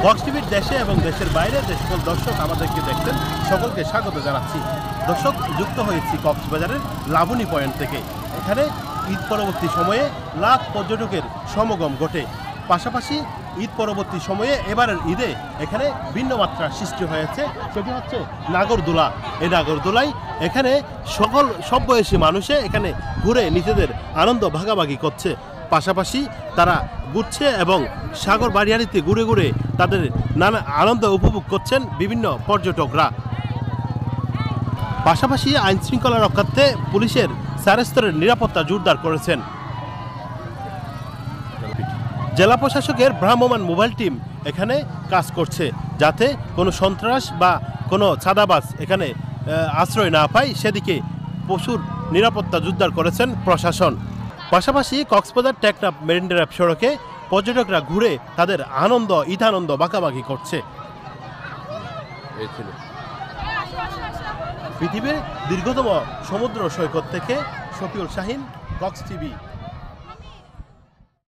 Box টিভির দেশে এবং দেশের বাইরে যে সকল দর্শক আমাদেরকে দেখছেন সকলকে স্বাগত জানাচ্ছি। দর্শক, যুক্ত হয়েছি কক্সবাজারের লাবণী পয়েন্ট থেকে। এখানে ঈদ পরবর্তী সময়ে লাখ পর্যটকের সমাগম ঘটে। পাশাপাশি ঈদ পরবর্তী সময়ে এবারের ঈদে এখানে ভিন্ন মাত্রা সৃষ্টি হয়েছে, সেটি হচ্ছে নাগরদোলা। এই নাগরদোলায় এখানে সব বয়সী মানুষে এখানে ঘুরে নিজেদের আনন্দ ভাগাভাগি করছে। পাশাপাশি তারা ঘুরছে এবং সাগর বাড়িয়াড়িতে ঘুরে ঘুরে তাদের নানা আনন্দ উপভোগ করছেন বিভিন্ন পর্যটকরা। পাশাপাশি আইন শৃঙ্খলা রক্ষার্থে পুলিশের চারস্তরের নিরাপত্তা জোরদার করেছেন। জেলা প্রশাসকের ভ্রাম্যমাণ মোবাইল টিম এখানে কাজ করছে, যাতে কোনো সন্ত্রাস বা কোনো চাঁদাবাজ এখানে আশ্রয় না পায়, সেদিকে প্রচুর নিরাপত্তা জোরদার করেছেন প্রশাসন। পাশাপাশি কক্সবাজার টেকনাফ মেরিন ড্রাইভ সড়কে পর্যটকরা ঘুরে তাদের ঈদ আনন্দ বাঁকাবাকি করছে। পৃথিবীর দীর্ঘতম সমুদ্র সৈকত থেকে শফিউল শাহিন, কক্স টিভি।